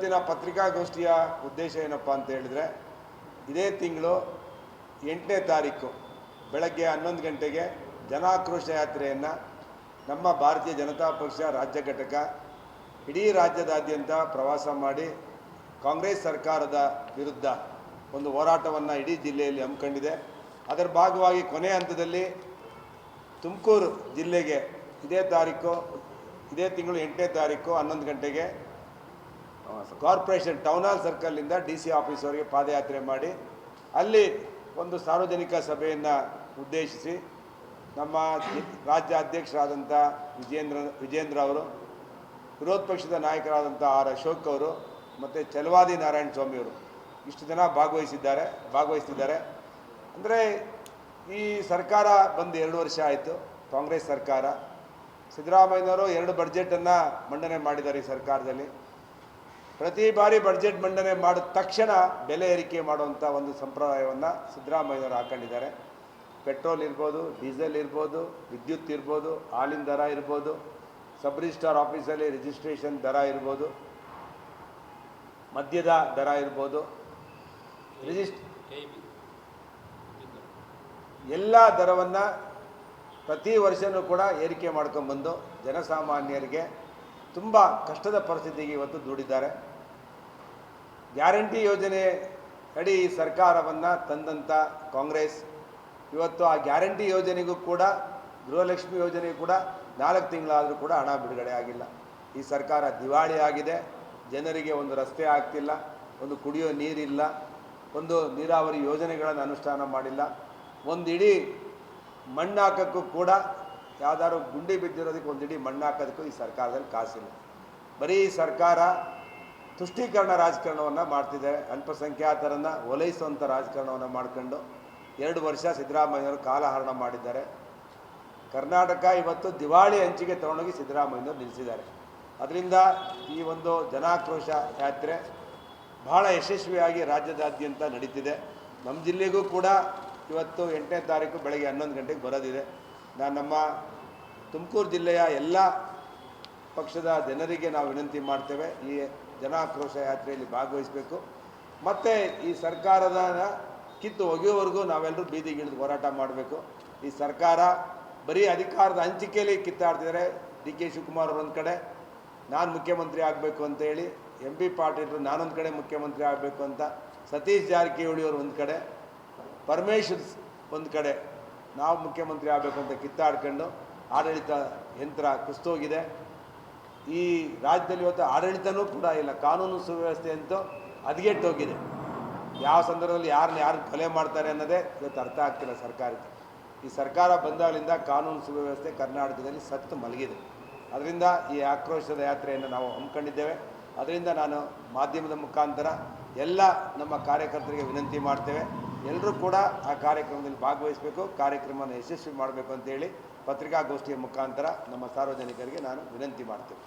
ಇವತ್ತಿನ ಪತ್ರಿಕಾಗೋಷ್ಠಿಯ ಉದ್ದೇಶ ಏನಪ್ಪ ಅಂತ ಹೇಳಿದರೆ, ಇದೇ ತಿಂಗಳು 8ನೇ ತಾರೀಕು ಬೆಳಗ್ಗೆ 11 ಗಂಟೆಗೆ ಜನಾಕ್ರೋಶ ಯಾತ್ರೆಯನ್ನು ನಮ್ಮ ಭಾರತೀಯ ಜನತಾ ಪಕ್ಷ ರಾಜ್ಯ ಘಟಕ ಇಡೀ ರಾಜ್ಯದಾದ್ಯಂತ ಪ್ರವಾಸ ಮಾಡಿ ಕಾಂಗ್ರೆಸ್ ಸರ್ಕಾರದ ವಿರುದ್ಧ ಒಂದು ಹೋರಾಟವನ್ನು ಇಡೀ ಜಿಲ್ಲೆಯಲ್ಲಿ ಹಮ್ಮಿಕೊಂಡಿದೆ. ಅದರ ಭಾಗವಾಗಿ ಕೊನೆಯ ಹಂತದಲ್ಲಿ ತುಮಕೂರು ಜಿಲ್ಲೆಗೆ ಇದೇ ತಿಂಗಳು 8ನೇ ತಾರೀಕು 11 ಗಂಟೆಗೆ ಕಾರ್ಪೊರೇಷನ್ ಟೌನ್ ಹಾಲ್ ಸರ್ಕಲ್ನಿಂದ DC ಆಫೀಸ್ವರೆಗೆ ಪಾದಯಾತ್ರೆ ಮಾಡಿ ಅಲ್ಲಿ ಒಂದು ಸಾರ್ವಜನಿಕ ಸಭೆಯನ್ನು ಉದ್ದೇಶಿಸಿ ನಮ್ಮ ರಾಜ್ಯ ಅಧ್ಯಕ್ಷರಾದಂಥ ವಿಜೇಂದ್ರ ಅವರು, ವಿರೋಧ ಪಕ್ಷದ ನಾಯಕರಾದಂಥ R ಅಶೋಕ್ ಅವರು ಮತ್ತು ಛಲವಾದಿ ನಾರಾಯಣ ಸ್ವಾಮಿ ಅವರು ಇಷ್ಟು ಜನ ಭಾಗವಹಿಸಿದ್ದಾರೆ. ಅಂದರೆ ಈ ಸರ್ಕಾರ ಬಂದು 2 ವರ್ಷ ಆಯಿತು. ಕಾಂಗ್ರೆಸ್ ಸರ್ಕಾರ, ಸಿದ್ದರಾಮಯ್ಯನವರು 2 ಬಡ್ಜೆಟನ್ನು ಮಂಡನೆ ಮಾಡಿದ್ದಾರೆ. ಈ ಸರ್ಕಾರದಲ್ಲಿ ಪ್ರತಿ ಬಾರಿ ಬಡ್ಜೆಟ್ ಮಂಡನೆ ಮಾಡಿದ ತಕ್ಷಣ ಬೆಲೆ ಏರಿಕೆ ಮಾಡುವಂಥ ಒಂದು ಸಂಪ್ರದಾಯವನ್ನು ಸಿದ್ದರಾಮಯ್ಯನವರು ಹಾಕೊಂಡಿದ್ದಾರೆ. ಪೆಟ್ರೋಲ್ ಇರ್ಬೋದು, ಡೀಸೆಲ್ ಇರ್ಬೋದು, ವಿದ್ಯುತ್ ಇರ್ಬೋದು, ಹಾಲಿನ ದರ ಇರ್ಬೋದು, ಸಬ್ ರಿಜಿಸ್ಟ್ರಾರ್ ಆಫೀಸಲ್ಲಿ ರಿಜಿಸ್ಟ್ರೇಷನ್ ದರ ಇರ್ಬೋದು, ಮದ್ಯದ ದರ ಇರ್ಬೋದು, ಎಲ್ಲ ದರವನ್ನು ಪ್ರತಿ ವರ್ಷವೂ ಕೂಡ ಏರಿಕೆ ಮಾಡ್ಕೊಂಡ್ಬಂದು ಜನಸಾಮಾನ್ಯರಿಗೆ ತುಂಬ ಕಷ್ಟದ ಪರಿಸ್ಥಿತಿಗೆ ಇವತ್ತು ದೂಡಿದ್ದಾರೆ. ಗ್ಯಾರಂಟಿ ಯೋಜನೆ ಅಡಿ ಸರ್ಕಾರವನ್ನು ತಂದಂಥ ಕಾಂಗ್ರೆಸ್ ಇವತ್ತು ಆ ಗ್ಯಾರಂಟಿ ಯೋಜನೆಗೂ ಕೂಡ, ಗೃಹಲಕ್ಷ್ಮಿ ಯೋಜನೆಗೂ ಕೂಡ 4 ತಿಂಗಳಾದರೂ ಕೂಡ ಹಣ ಬಿಡುಗಡೆ ಆಗಿಲ್ಲ. ಈ ಸರ್ಕಾರ ದಿವಾಳಿ ಆಗಿದೆ. ಜನರಿಗೆ ಒಂದು ರಸ್ತೆ ಆಗ್ತಿಲ್ಲ, ಒಂದು ಕುಡಿಯೋ ನೀರಿಲ್ಲ, ಒಂದು ನೀರಾವರಿ ಯೋಜನೆಗಳನ್ನು ಅನುಷ್ಠಾನ ಮಾಡಿಲ್ಲ, ಒಂದು ಇಡೀ ಮಣ್ಣು ಹಾಕೋಕ್ಕೂ ಕೂಡ ಯಾವ್ದಾದ್ರು ಗುಂಡಿ ಬಿದ್ದಿರೋದಕ್ಕೆ ಒಂದು ಇಡೀ ಮಣ್ಣು ಹಾಕೋದಕ್ಕೂ ಈ ಸರ್ಕಾರದಲ್ಲಿ ಕಾಸಿಲ್ಲ. ಬರೀ ಈ ಸರ್ಕಾರ ತುಷ್ಟೀಕರಣ ರಾಜಕಾರಣವನ್ನು ಮಾಡ್ತಿದೆ. ಅಲ್ಪಸಂಖ್ಯಾತರನ್ನು ಓಲೈಸುವಂಥ ರಾಜಕಾರಣವನ್ನು ಮಾಡ್ಕೊಂಡು 2 ವರ್ಷ ಸಿದ್ದರಾಮಯ್ಯವರು ಕಾಲಹರಣ ಮಾಡಿದ್ದಾರೆ. ಕರ್ನಾಟಕ ಇವತ್ತು ದಿವಾಳಿ ಅಂಚಿಗೆ ತಗೊಂಡೋಗಿ ಸಿದ್ದರಾಮಯ್ಯನವರು ನಿಲ್ಲಿಸಿದ್ದಾರೆ. ಅದರಿಂದ ಈ ಒಂದು ಜನಾಕ್ರೋಶ ಯಾತ್ರೆ ಬಹಳ ಯಶಸ್ವಿಯಾಗಿ ರಾಜ್ಯದಾದ್ಯಂತ ನಡೀತಿದೆ. ನಮ್ಮ ಜಿಲ್ಲೆಗೂ ಕೂಡ ಇವತ್ತು 8ನೇ ತಾರೀಕು ಬೆಳಗ್ಗೆ 11 ಗಂಟೆಗೆ ಬರೋದಿದೆ. ನಾನು ನಮ್ಮ ತುಮಕೂರು ಜಿಲ್ಲೆಯ ಎಲ್ಲ ಪಕ್ಷದ ಜನರಿಗೆ ನಾವು ವಿನಂತಿ ಮಾಡ್ತೇವೆ, ಈ ಜನಾಕ್ರೋಶ ಯಾತ್ರೆಯಲ್ಲಿ ಭಾಗವಹಿಸಬೇಕು. ಮತ್ತು ಈ ಸರ್ಕಾರದ ಕಿತ್ತು ಒಗೆಯುವವರೆಗೂ ನಾವೆಲ್ಲರೂ ಬೀದಿಗಿಳಿದು ಹೋರಾಟ ಮಾಡಬೇಕು. ಈ ಸರ್ಕಾರ ಬರೀ ಅಧಿಕಾರದ ಹಂಚಿಕೆಯಲ್ಲಿ ಕಿತ್ತಾಡ್ತಿದ್ದಾರೆ. DK ಶಿವಕುಮಾರ್ ಅವರು ಒಂದು ಕಡೆ, ನಾನು ಮುಖ್ಯಮಂತ್ರಿ ಆಗಬೇಕು ಅಂತೇಳಿ, MP ಪಾಟೀಲರು ನಾನೊಂದು ಕಡೆ ಮುಖ್ಯಮಂತ್ರಿ ಆಗಬೇಕು ಅಂತ, ಸತೀಶ್ ಜಾರಕಿಹೊಳಿ ಅವರು ಒಂದು ಕಡೆ, ಪರಮೇಶ್ವರ್ ಒಂದು ಕಡೆ ನಾವು ಮುಖ್ಯಮಂತ್ರಿ ಆಗಬೇಕು ಅಂತ ಕಿತ್ತಾಡ್ಕೊಂಡು ಆಡಳಿತ ಯಂತ್ರ ಕುಸ್ತೋಗಿದೆ. ಈ ರಾಜ್ಯದಲ್ಲಿ ಇವತ್ತು ಆಡಳಿತನೂ ಕೂಡ ಇಲ್ಲ. ಕಾನೂನು ಸುವ್ಯವಸ್ಥೆ ಅಂತೂ ಹದಗೆಟ್ಟೋಗಿದೆ. ಯಾವ ಸಂದರ್ಭದಲ್ಲಿ ಯಾರು ಕೊಲೆ ಮಾಡ್ತಾರೆ ಅನ್ನೋದೇ ಇವತ್ತು ಅರ್ಥ ಆಗ್ತಿಲ್ಲ ಸರ್ಕಾರಕ್ಕೆ. ಈ ಸರ್ಕಾರ ಬಂದಾಗಲಿಂದ ಕಾನೂನು ಸುವ್ಯವಸ್ಥೆ ಕರ್ನಾಟಕದಲ್ಲಿ ಸತ್ತು ಮಲಗಿದೆ. ಅದರಿಂದ ಈ ಆಕ್ರೋಶದ ಯಾತ್ರೆಯನ್ನು ನಾವು ಹಮ್ಮಿಕೊಂಡಿದ್ದೇವೆ. ಅದರಿಂದ ನಾನು ಮಾಧ್ಯಮದ ಮುಖಾಂತರ ಎಲ್ಲ ನಮ್ಮ ಕಾರ್ಯಕರ್ತರಿಗೆ ವಿನಂತಿ ಮಾಡ್ತೇವೆ, ಎಲ್ಲರೂ ಕೂಡ ಆ ಕಾರ್ಯಕ್ರಮದಲ್ಲಿ ಭಾಗವಹಿಸಬೇಕು, ಕಾರ್ಯಕ್ರಮವನ್ನು ಯಶಸ್ವಿ ಮಾಡಬೇಕು ಅಂತೇಳಿ ಪತ್ರಿಕಾಗೋಷ್ಠಿಯ ಮುಖಾಂತರ ನಮ್ಮ ಸಾರ್ವಜನಿಕರಿಗೆ ನಾನು ವಿನಂತಿ ಮಾಡ್ತೇವೆ.